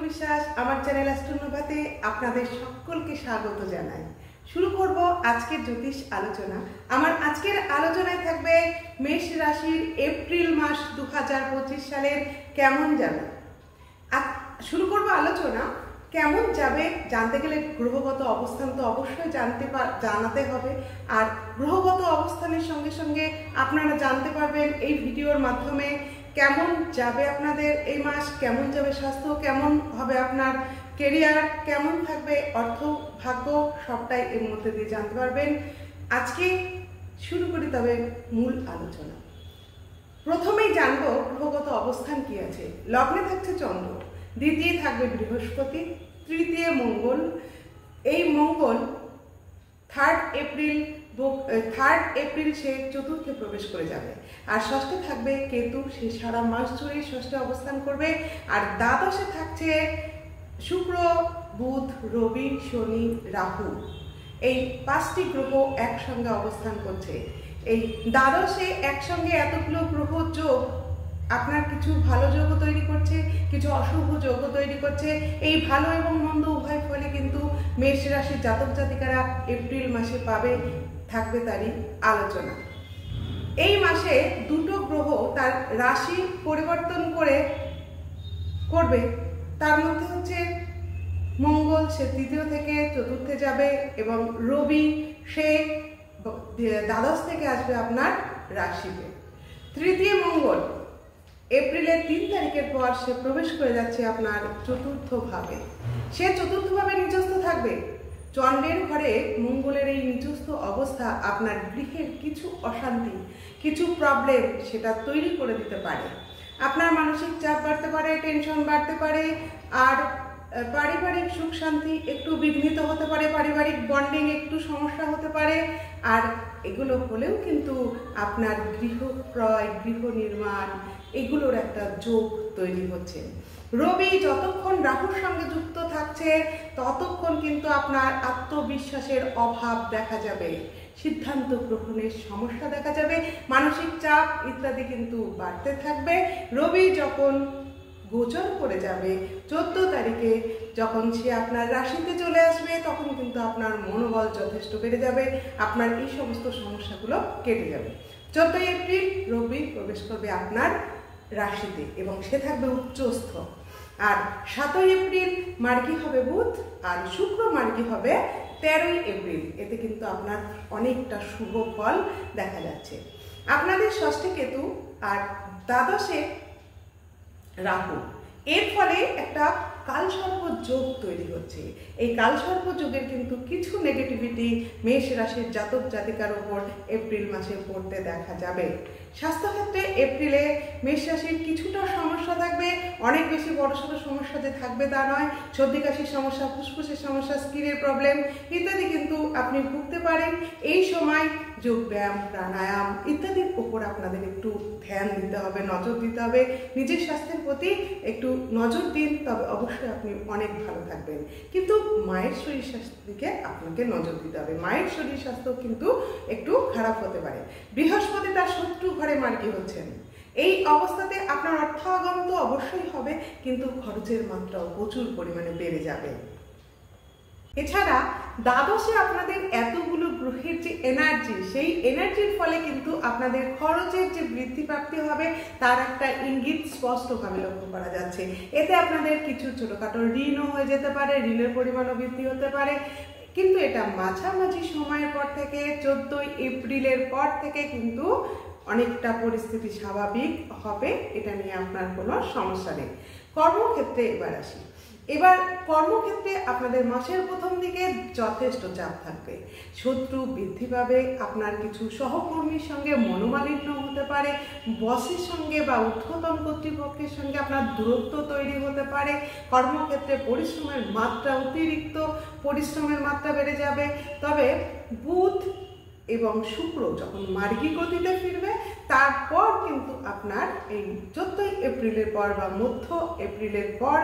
বিশ্বাস আমার চ্যানেল অ্যাস্ট্রোনোভাতে আপনাদের সকলকে স্বাগত জানাই। শুরু করব আজকের জ্যোতিষ আলোচনা। আমার আজকের আলোচনায় থাকবে মেষ রাশির এপ্রিল মাস 2025 সালের কেমন যাবে। শুরু করব আলোচনা। কেমন যাবে জানতে গেলে গ্রহগত অবস্থান তো অবশ্যই জানাতে হবে, আর গ্রহগত অবস্থানের সঙ্গে সঙ্গে আপনারা জানতে পারবেন এই ভিডিওর মাধ্যমে কেমন যাবে আপনাদের এই মাস, কেমন যাবে স্বাস্থ্য, কেমন হবে আপনার কেরিয়ার, কেমন থাকবে অর্থ ভাগ্য, সবটাই এর মধ্যে দিয়ে জানতে পারবেন। আজকে শুরু করি তবে মূল আলোচনা। প্রথমেই জানবো গ্রহগত অবস্থান কি আছে। লগ্নে থাকছে চন্দ্র, দ্বিতীয় থাকবে বৃহস্পতি, তৃতীয় মঙ্গল। এই মঙ্গল 3 এপ্রিল সে চতুর্থে প্রবেশ করে যাবে। আর ষষ্ঠে থাকবে কেতু, সে সারা মাস জুড়ে ষষ্ঠে অবস্থান করবে। আর দ্বাদশে থাকছে শুক্র, বুধ, রবি, শনি, রাহু। এই 5টি গ্রহ একসঙ্গে অবস্থান করছে। এই দ্বাদশে একসঙ্গে এতগুলো গ্রহ যোগ আপনার কিছু ভালো যোগও তৈরি করছে, কিছু অশুভ যোগও তৈরি করছে। এই ভালো এবং মন্দ উভয় ফলে কিন্তু মেষ রাশির জাতক জাতিকারা এপ্রিল মাসে পাবে, থাকবে তারই আলোচনা। এই মাসে দুটো গ্রহ তার রাশি পরিবর্তন করবে। তার মধ্যে হচ্ছে মঙ্গল, সে তৃতীয় থেকে চতুর্থে যাবে, এবং রবি সে দ্বাদশ থেকে আসবে আপনার রাশিতে। তৃতীয় মঙ্গল এপ্রিলের 3 তারিখের পর সে প্রবেশ করে যাচ্ছে আপনার চতুর্থ ভাবে। সে চতুর্থ ভাবে নিচস্থ থাকবে। চন্দ্রের ঘরে মঙ্গলের এই নিচস্থ অবস্থা আপনার গৃহের কিছু অশান্তি, কিছু প্রবলেম সেটা তৈরি করে দিতে পারে। আপনার মানসিক চাপ বাড়তে পারে, টেনশন বাড়তে পারে, আর পারিবারিক সুখ শান্তি একটু বিঘ্নিত হতে পারে, পারিবারিক বন্ডিং একটু সমস্যা হতে পারে। আর এগুলো হলেও কিন্তু আপনার গৃহ ক্রয়, গৃহ নির্মাণ এগুলোর একটা যোগ তৈরি হচ্ছে। রবি যতক্ষণ রাহুর সঙ্গে যুক্ত থাকছে ততক্ষণ কিন্তু আপনার আত্মবিশ্বাসের অভাব দেখা যাবে, সিদ্ধান্ত গ্রহণের সমস্যা দেখা যাবে, মানসিক চাপ ইত্যাদি কিন্তু বাড়তে থাকবে। রবি যখন গোচর করে যাবে 14 তারিখে, যখন সে আপনার রাশিতে চলে আসবে, তখন কিন্তু আপনার মনোবল যথেষ্ট বেড়ে যাবে, আপনার এই সমস্ত সমস্যাগুলো কেটে যাবে। 14 এপ্রিল রবি প্রবেশ করবে আপনার রাশিতে এবং সে থাকবে উচ্চস্থ। আর 7 এপ্রিল মার্গী হবে বুধ, আর শুক্র মার্গী হবে 13 এপ্রিল। এতে কিন্তু আপনার অনেকটা শুভ ফল দেখা যাচ্ছে। আপনাদের ষষ্ঠে কেতু আর দ্বাদশে রাহু, এর ফলে একটা কালসর্প যোগ তৈরি হচ্ছে। এই কালসর্প যোগের কিন্তু কিছু নেগেটিভিটি মেষ রাশির জাতক জাতিকার উপর এপ্রিল মাসে পড়তে দেখা যাবে। স্বাস্থ্যক্ষেত্রে এপ্রিলে মেষ রাশির কিছুটা সমস্যা থাকবে, অনেক বেশি বড়সড় সমস্যা যে থাকবে তা নয়। সর্দি কাশির সমস্যা, ফুসফুসের সমস্যা, স্কিনের প্রবলেম ইত্যাদি কিন্তু আপনি ভুগতে পারেন। এই সময় যোগব্যায়াম, প্রাণায়াম ইত্যাদির উপর আপনাদের একটু ধ্যান দিতে হবে, নজর দিতে হবে। নিজের স্বাস্থ্যের প্রতি একটু নজর দিন, তবে অবশ্যই আপনি অনেক ভালো থাকবেন। কিন্তু মায়ের শরীর স্বাস্থ্যের দিকে আপনাকে নজর দিতে হবে। মায়ের শরীর স্বাস্থ্য কিন্তু একটু খারাপ হতে পারে। বৃহস্পতি তার শত্রু ঘরে মার্গী হচ্ছেন। এই অবস্থাতে আপনার অর্থ আগম তো অবশ্যই হবে, কিন্তু খরচের মাত্রাও প্রচুর পরিমাণে বেড়ে যাবে। এছাড়া দ্বাদশে আপনাদের এতগুলো গ্রহের যে এনার্জি, সেই এনার্জির ফলে কিন্তু আপনাদের খরচের যে বৃদ্ধি প্রাপ্তি হবে তার একটা ইঙ্গিত স্পষ্টভাবে লক্ষ্য করা যাচ্ছে। এতে আপনাদের কিছু ছোটখাটো ঋণও হয়ে যেতে পারে, ঋণের পরিমাণও বৃদ্ধি হতে পারে। কিন্তু এটা মাঝামাঝি সময়ের পর থেকে 14 এপ্রিলের পর থেকে কিন্তু অনেকটা পরিস্থিতি স্বাভাবিক হবে, এটা নিয়ে আপনার কোনো সমস্যা নেই। কর্মক্ষেত্রে এবার আসি। এবার কর্মক্ষেত্রে আপনাদের মাসের প্রথম দিকে যথেষ্ট চাপ থাকবে, শত্রু বৃদ্ধি পাবে, আপনার কিছু সহকর্মীর সঙ্গে মনোমালিন্য হতে পারে, বসের সঙ্গে বা ঊর্ধ্বতন কর্তৃপক্ষের সঙ্গে আপনার দূরত্ব তৈরি হতে পারে। কর্মক্ষেত্রে পরিশ্রমের মাত্রা, অতিরিক্ত পরিশ্রমের মাত্রা বেড়ে যাবে। তবে বুধ এবং শুক্র যখন মার্গী গতিতে ফিরবে তারপর কিন্তু আপনার এই 14 এপ্রিলের পর বা মধ্য এপ্রিলের পর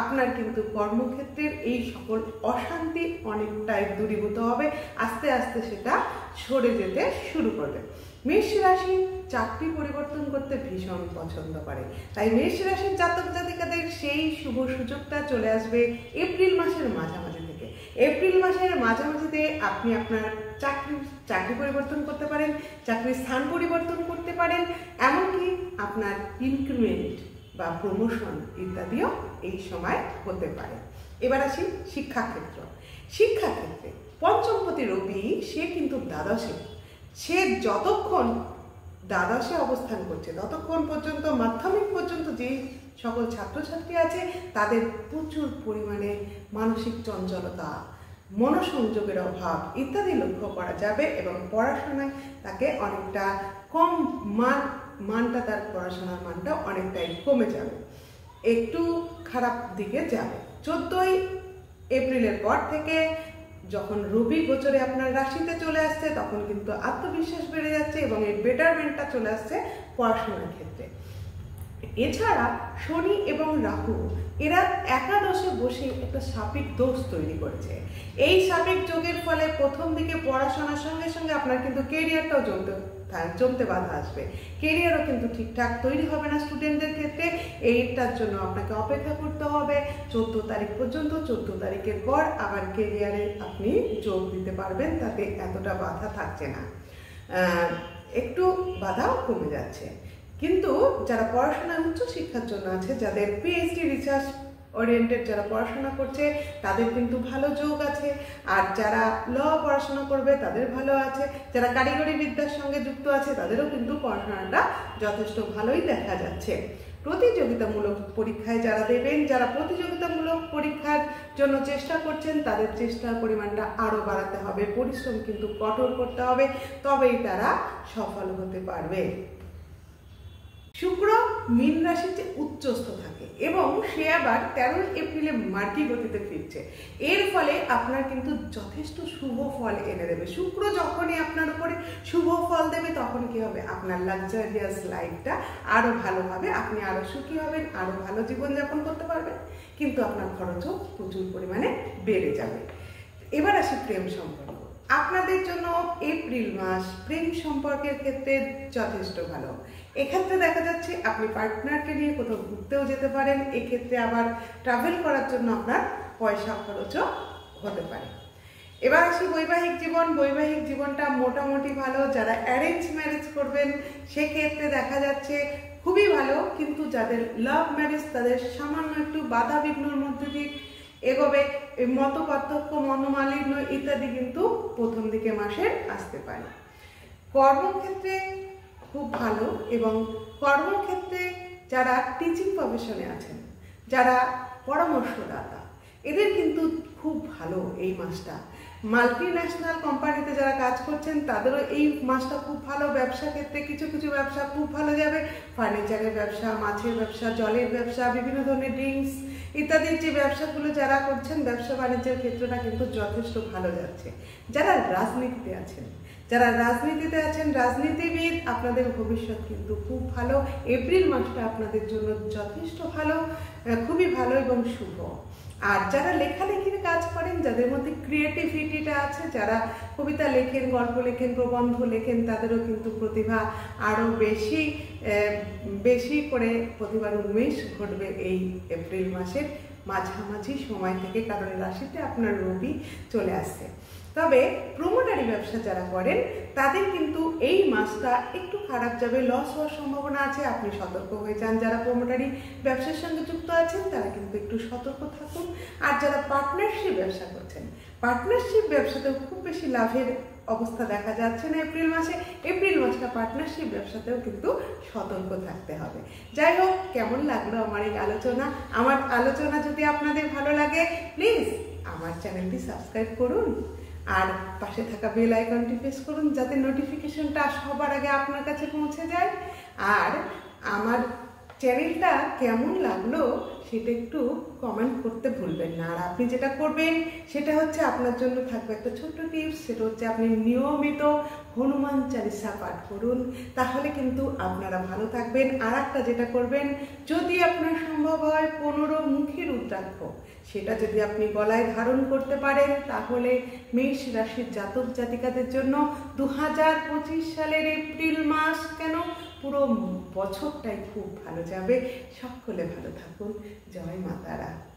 আপনার কিন্তু কর্মক্ষেত্রের এই সকল অশান্তি অনেকটাই দূরীভূত হবে, আস্তে আস্তে সেটা সরে যেতে শুরু করবে। মেষ রাশি চাকরি পরিবর্তন করতে ভীষণ পছন্দ করে, তাই মেষ রাশির জাতক জাতিকাদের সেই শুভ সুযোগটা চলে আসবে এপ্রিল মাসের মাঝামাঝি থেকে। এপ্রিল মাসের মাঝামাঝিতে আপনি আপনার চাকরি পরিবর্তন করতে পারেন, চাকরির স্থান পরিবর্তন করতে পারেন, এমনকি আপনার ইনক্রিমেন্ট বা প্রমোশন ইত্যাদিও এই সময় হতে পারে। এবার আসি শিক্ষাক্ষেত্র। শিক্ষাক্ষেত্রে পঞ্চমপতি রবি সে কিন্তু দ্বাদশে, সে যতক্ষণ দ্বাদশে অবস্থান করছে ততক্ষণ পর্যন্ত মাধ্যমিক পর্যন্ত যে সকল ছাত্রছাত্রী আছে তাদের প্রচুর পরিমাণে মানসিক চঞ্চলতা, মনোসংযোগের অভাব ইত্যাদি লক্ষ্য করা যাবে এবং পড়াশোনায় তাকে অনেকটা কম মানটা তার পড়াশোনার মানটা অনেকটাই কমে যাবে, একটু খারাপ দিকে যাবে। 14ই এপ্রিলের পর থেকে যখন রবি গোচরে আপনার রাশিতে চলে আসছে তখন কিন্তু আত্মবিশ্বাস বেড়ে যাচ্ছে এবং এই বেটারমেন্টটা চলে আসছে পড়াশোনার ক্ষেত্রে। এছাড়া শনি এবং রাহু এরা একাদশে বসে একটা সাপেক দোষ তৈরি করেছে। এই সাপেক যোগের ফলে প্রথম দিকে পড়াশোনার সঙ্গে সঙ্গে আপনার কিন্তু কেরিয়ারটাও জমতে বাধা আসবে, কেরিয়ারও কিন্তু ঠিকঠাক তৈরি হবে না স্টুডেন্টদের ক্ষেত্রে। এইটার জন্য আপনাকে অপেক্ষা করতে হবে 14 তারিখ পর্যন্ত। 14 তারিখের পর আবার কেরিয়ারে আপনি যোগ দিতে পারবেন, তাতে এতটা বাধা থাকছে না, একটু বাধাও কমে যাচ্ছে। কিন্তু যারা পড়াশোনায় উচ্চশিক্ষার জন্য আছে, যাদের পিএইচডি রিসার্চ ওরিয়েন্টেড যারা পড়াশোনা করছে তাদের কিন্তু ভালো যোগ আছে, আর যারা ল পড়াশোনা করবে তাদের ভালো আছে, যারা কারিগরি বিদ্যার সঙ্গে যুক্ত আছে তাদেরও কিন্তু পড়াশোনাটা যথেষ্ট ভালোই দেখা যাচ্ছে। প্রতিযোগিতামূলক পরীক্ষায় যারা দেবেন, যারা প্রতিযোগিতামূলক পরীক্ষার জন্য চেষ্টা করছেন তাদের চেষ্টার পরিমাণটা আরও বাড়াতে হবে, পরিশ্রম কিন্তু কঠোর করতে হবে, তবেই তারা সফল হতে পারবে। শুক্র মীন রাশিতে উচ্চস্থ থাকে এবং সে আবার 13 এপ্রিলে মার্গী গতিতে ফিরছে। এর ফলে আপনার কিন্তু যথেষ্ট শুভ ফল এনে দেবে। শুক্র যখনই আপনার উপরে শুভ ফল দেবে তখন কি হবে, আপনার লাক্সারিয়াস লাইফটা আরো ভালো হবে, আপনি আরো সুখী হবেন, আরো ভালো জীবনযাপন করতে পারবেন, কিন্তু আপনার খরচও প্রচুর পরিমাণে বেড়ে যাবে। এবার আসি প্রেম সম্পর্ক। আপনাদের জন্য এপ্রিল মাস প্রেম সম্পর্কের ক্ষেত্রে যথেষ্ট ভালো। এক্ষেত্রে দেখা যাচ্ছে আপনি পার্টনারকে নিয়ে কোথাও ঘুরতেও যেতে পারেন, এক্ষেত্রে আবার ট্রাভেল করার জন্য আপনার পয়সা খরচও হতে পারে। এবার আসি বৈবাহিক জীবন। বৈবাহিক জীবনটা মোটামুটি ভালো। যারা অ্যারেঞ্জ ম্যারেজ করবেন সেক্ষেত্রে দেখা যাচ্ছে খুবই ভালো, কিন্তু যাদের লাভ ম্যারেজ তাদের সামান্য একটু বাধা বিঘ্নর মধ্যে দিয়ে এগোবে। মত পার্থক্য, মনোমালিন্য ইত্যাদি কিন্তু প্রথম দিকে মাসের আসতে পারে। কর্মক্ষেত্রে খুব ভালো, এবং কর্মক্ষেত্রে যারা টিচিং প্রফেশনে আছেন, যারা পরামর্শদাতা, এদের কিন্তু খুব ভালো এই মাসটা। মাল্টি ন্যাশনাল কোম্পানিতে যারা কাজ করছেন তাদেরও এই মাসটা খুব ভালো। ব্যবসা ক্ষেত্রে কিছু কিছু ব্যবসা খুব ভালো যাবে, ফার্নিচারের ব্যবসা, মাছের ব্যবসা, জলের ব্যবসা, বিভিন্ন ধরনের ড্রিঙ্কস ইত্যাদির যে ব্যবসাগুলো যারা করছেন, ব্যবসা বাণিজ্যের ক্ষেত্রটা কিন্তু যথেষ্ট ভালো যাচ্ছে। যারা রাজনীতিতে আছেন, রাজনীতিবিদ, আপনাদের ভবিষ্যৎ কিন্তু খুব ভালো। এপ্রিল মাসটা আপনাদের জন্য যথেষ্ট ভালো, খুবই ভালো এবং শুভ। আর যারা লেখালেখির কাজ করেন, যাদের মধ্যে ক্রিয়েটিভিটিটা আছে, যারা কবিতা লেখেন, গল্প লেখেন, প্রবন্ধ লেখেন, তাদেরও কিন্তু প্রতিভা আরও বেশি করে প্রতিভার উন্মেষ ঘটবে এই এপ্রিল মাসের মাঝামাঝি সময় থেকে, কারণ রাশিতে আপনার রবি চলে আসছে। তবে প্রমোটারি ব্যবসা যারা করেন তাদের কিন্তু এই মাসটা একটু খারাপ যাবে, লস হওয়ার সম্ভাবনা আছে, আপনি সতর্ক হয়ে যান। যারা প্রমোটারি ব্যবসার সঙ্গে যুক্ত আছেন তারা কিন্তু একটু সতর্ক থাকুন। আর যারা পার্টনারশিপ ব্যবসা করছেন, পার্টনারশিপ ব্যবসাতেও খুব বেশি লাভের অবস্থা দেখা যাচ্ছে না এপ্রিল মাসে। এপ্রিল মাসটা পার্টনারশিপ ব্যবসাতেও কিন্তু সতর্ক থাকতে হবে। যাই হোক, কেমন লাগলো আমার এই আলোচনা? আমার আলোচনা যদি আপনাদের ভালো লাগে প্লিজ আমার চ্যানেলটি সাবস্ক্রাইব করুন আর পাশে থাকা বেল আইকনটি প্রেস করুন, যাতে নোটিফিকেশনটা সবার আগে আপনার কাছে পৌঁছে যায়। আর আমার চ্যানেলটা কেমন লাগলো সেটা একটু কমেন্ট করতে ভুলবেন না। আর আপনি যেটা করবেন সেটা হচ্ছে, আপনার জন্য থাকবে একটা ছোট্ট টিপস, সেটা হচ্ছে আপনি নিয়মিত হনুমান চালিসা পাঠ করুন, তাহলে কিন্তু আপনারা ভালো থাকবেন। আর একটা যেটা করবেন, যদি আপনার সম্ভব হয় 15 মুখী রুদ্রাক্ষর রুদ্রাক্ষ, সেটা যদি আপনি গলায় ধারণ করতে পারেন তাহলে মেষ রাশির জাতক জাতিকাদের জন্য 2025 সালের এপ্রিল মাস কেন পুরো বছরটাই খুব ভালো যাবে। সকলে ভালো থাকুন। জয় মা তারা।